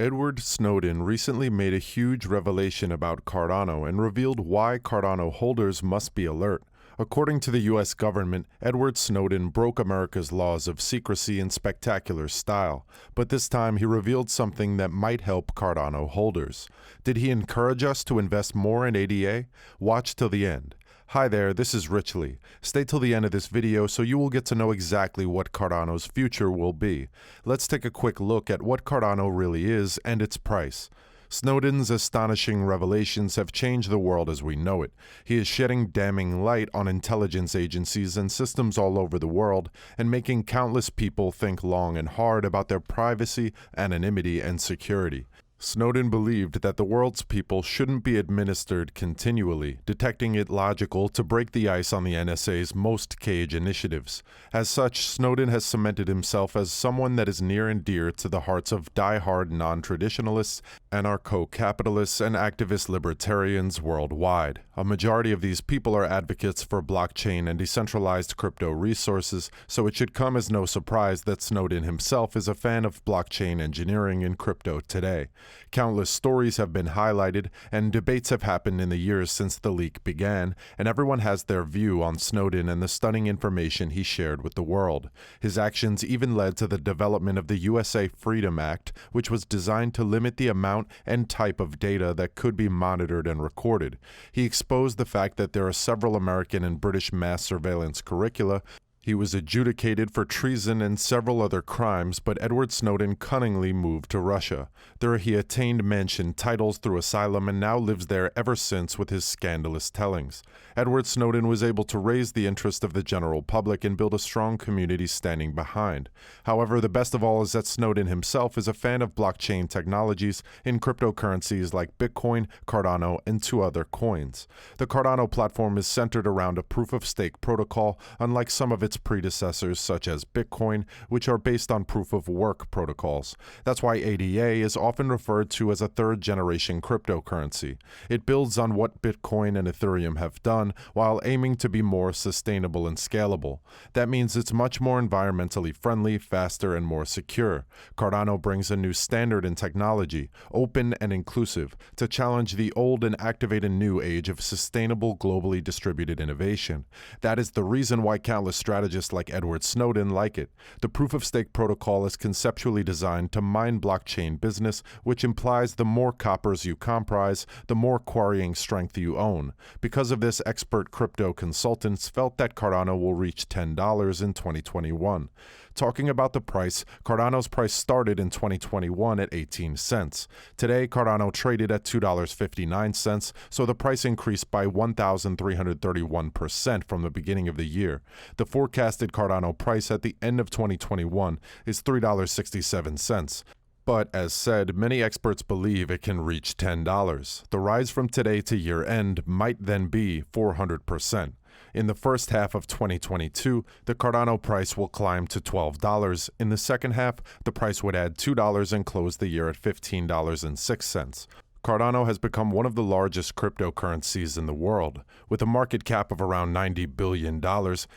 Edward Snowden recently made a huge revelation about Cardano and revealed why Cardano holders must be alert. According to the U.S. government, Edward Snowden broke America's laws of secrecy in spectacular style, but this time he revealed something that might help Cardano holders. Did he encourage us to invest more in ADA? Watch till the end. Hi there, this is Richley. Stay till the end of this video so you will get to know exactly what Cardano's future will be. Let's take a quick look at what Cardano really is and its price. Snowden's astonishing revelations have changed the world as we know it. He is shedding damning light on intelligence agencies and systems all over the world and making countless people think long and hard about their privacy, anonymity, and security. Snowden believed that the world's people shouldn't be administered continually, detecting it logical to break the ice on the NSA's most cage initiatives. As such, Snowden has cemented himself as someone that is near and dear to the hearts of die-hard non-traditionalists, anarcho-capitalists, and activist libertarians worldwide. A majority of these people are advocates for blockchain and decentralized crypto resources, so it should come as no surprise that Snowden himself is a fan of blockchain engineering in crypto today. Countless stories have been highlighted, and debates have happened in the years since the leak began, and everyone has their view on Snowden and the stunning information he shared with the world. His actions even led to the development of the USA Freedom Act, which was designed to limit the amount and type of data that could be monitored and recorded. He exposed the fact that there are several American and British mass surveillance curricula. He was adjudicated for treason and several other crimes, but Edward Snowden cunningly moved to Russia. There he attained mention titles through asylum and now lives there ever since with his scandalous tellings. Edward Snowden was able to raise the interest of the general public and build a strong community standing behind. However, the best of all is that Snowden himself is a fan of blockchain technologies in cryptocurrencies like Bitcoin, Cardano, and 2 other coins. The Cardano platform is centered around a proof-of-stake protocol, unlike some of its predecessors such as Bitcoin, which are based on proof-of-work protocols. That's why ADA is often referred to as a third-generation cryptocurrency. It builds on what Bitcoin and Ethereum have done while aiming to be more sustainable and scalable. That means it's much more environmentally friendly, faster, and more secure. Cardano brings a new standard in technology, open and inclusive, to challenge the old and activate a new age of sustainable, globally distributed innovation. That is the reason why countless strategists like Edward Snowden like it. The proof-of-stake protocol is conceptually designed to mine blockchain business, which implies the more coppers you comprise, the more quarrying strength you own. Because of this, expert crypto consultants felt that Cardano will reach $10 in 2021. Talking about the price, Cardano's price started in 2021 at 18 cents. Today, Cardano traded at $2.59, so the price increased by 1,331% from the beginning of the year. The forecasted Cardano price at the end of 2021 is $3.67. But, as said, many experts believe it can reach $10. The rise from today to year-end might then be 400%. In the first half of 2022, the Cardano price will climb to $12. In the second half, the price would add $2 and close the year at $15.06. Cardano has become one of the largest cryptocurrencies in the world. With a market cap of around $90 billion,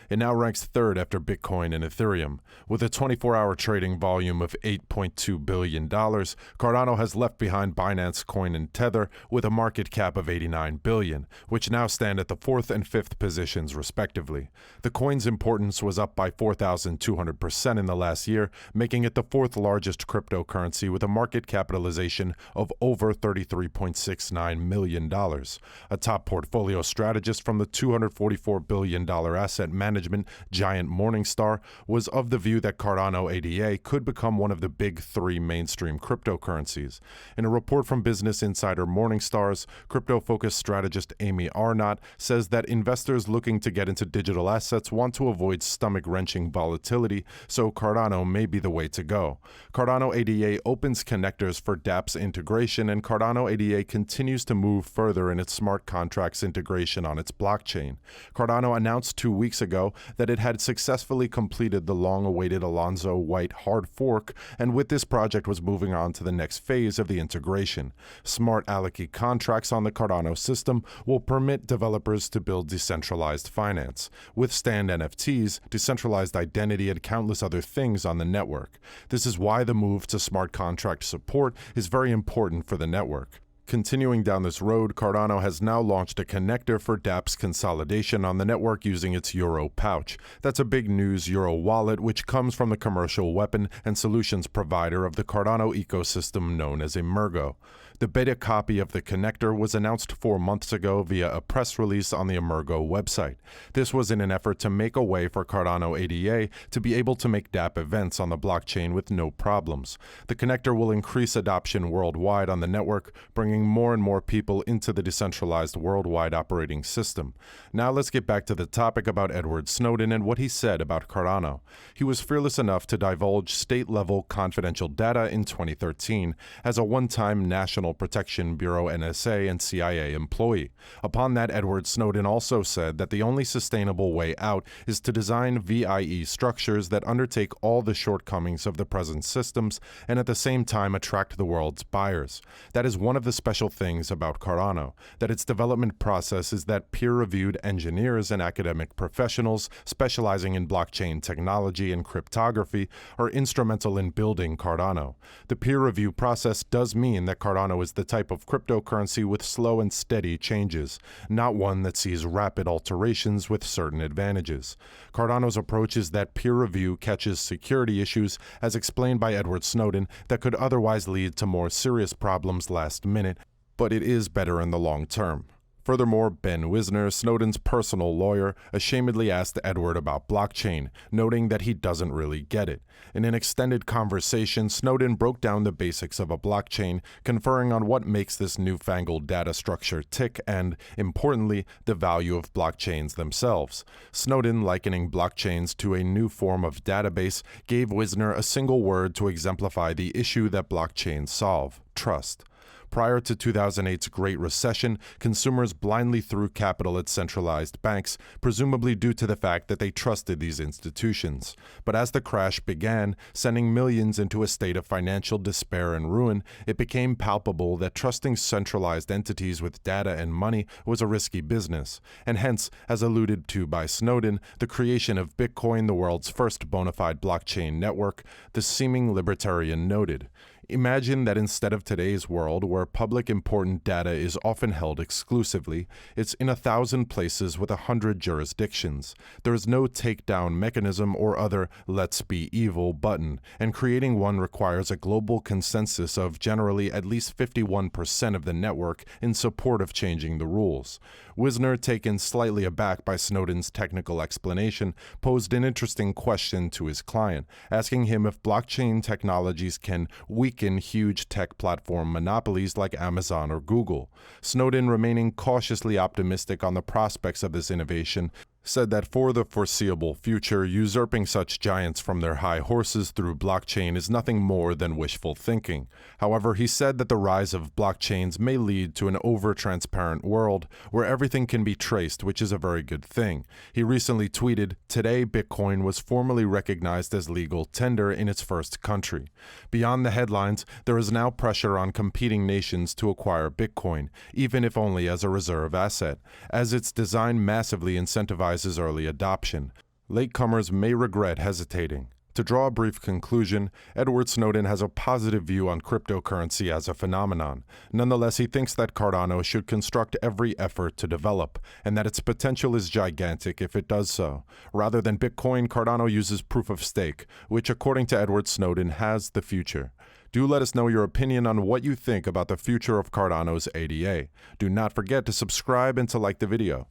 it now ranks third after Bitcoin and Ethereum. With a 24-hour trading volume of $8.2 billion, Cardano has left behind Binance Coin and Tether with a market cap of $89 billion, which now stand at the 4th and 5th positions respectively. The coin's importance was up by 4,200% in the last year, making it the 4th largest cryptocurrency with a market capitalization of over $33.69 million. A top portfolio strategist from the $244 billion asset management giant Morningstar was of the view that Cardano ADA could become one of the big 3 mainstream cryptocurrencies. In a report from Business Insider Morningstar's crypto-focused strategist Amy Arnott says that investors looking to get into digital assets want to avoid stomach-wrenching volatility, so Cardano may be the way to go. Cardano ADA opens connectors for dApps integration, and Cardano Cardano ADA continues to move further in its smart contracts integration on its blockchain. Cardano announced 2 weeks ago that it had successfully completed the long-awaited Alonzo White hard fork, and with this project was moving on to the next phase of the integration. Smart Alecky contracts on the Cardano system will permit developers to build decentralized finance, withstand NFTs, decentralized identity, and countless other things on the network. This is why the move to smart contract support is very important for the network. Continuing down this road, Cardano has now launched a connector for dApps consolidation on the network using its Euro pouch. That's a big news Euro wallet, which comes from the commercial weapon and solutions provider of the Cardano ecosystem known as Emergo. The beta copy of the connector was announced 4 months ago via a press release on the Emergo website. This was in an effort to make a way for Cardano ADA to be able to make dApp events on the blockchain with no problems. The connector will increase adoption worldwide on the network, bringing more and more people into the decentralized worldwide operating system. Now let's get back to the topic about Edward Snowden and what he said about Cardano. He was fearless enough to divulge state-level confidential data in 2013 as a one-time National Protection Bureau NSA and CIA employee. Upon that, Edward Snowden also said that the only sustainable way out is to design VIE structures that undertake all the shortcomings of the present systems and at the same time attract the world's buyers. That is one of the special things about Cardano, that its development process is that peer-reviewed engineers and academic professionals specializing in blockchain technology and cryptography are instrumental in building Cardano. The peer review process does mean that Cardano is the type of cryptocurrency with slow and steady changes, not one that sees rapid alterations with certain advantages. Cardano's approach is that peer review catches security issues, as explained by Edward Snowden, that could otherwise lead to more serious problems last minute, but it is better in the long term. Furthermore, Ben Wisner, Snowden's personal lawyer, ashamedly asked Edward about blockchain, noting that he doesn't really get it. In an extended conversation, Snowden broke down the basics of a blockchain, conferring on what makes this newfangled data structure tick and, importantly, the value of blockchains themselves. Snowden, likening blockchains to a new form of database, gave Wisner a single word to exemplify the issue that blockchains solve: trust. Prior to 2008's Great Recession, consumers blindly threw capital at centralized banks, presumably due to the fact that they trusted these institutions. But as the crash began, sending millions into a state of financial despair and ruin, it became palpable that trusting centralized entities with data and money was a risky business, and hence, as alluded to by Snowden, the creation of Bitcoin, the world's first bona fide blockchain network, the seeming libertarian noted. Imagine that instead of today's world, where public important data is often held exclusively, it's in 1,000 places with 100 jurisdictions. There is no takedown mechanism or other "let's be evil" button, and creating one requires a global consensus of generally at least 51% of the network in support of changing the rules. Wisner, taken slightly aback by Snowden's technical explanation, posed an interesting question to his client, asking him if blockchain technologies can weaken huge tech platform monopolies like Amazon or Google. Snowden, remaining cautiously optimistic on the prospects of this innovation, said that for the foreseeable future, usurping such giants from their high horses through blockchain is nothing more than wishful thinking. However, he said that the rise of blockchains may lead to an over-transparent world where everything can be traced, which is a very good thing. He recently tweeted, "Today, Bitcoin was formally recognized as legal tender in its first country." Beyond the headlines, there is now pressure on competing nations to acquire Bitcoin, even if only as a reserve asset, as its design massively incentivizes early adoption. Latecomers may regret hesitating. To draw a brief conclusion, Edward Snowden has a positive view on cryptocurrency as a phenomenon. Nonetheless, he thinks that Cardano should construct every effort to develop, and that its potential is gigantic if it does so. Rather than Bitcoin, Cardano uses proof of stake, which, according to Edward Snowden, has the future. Do let us know your opinion on what you think about the future of Cardano's ADA. Do not forget to subscribe and to like the video.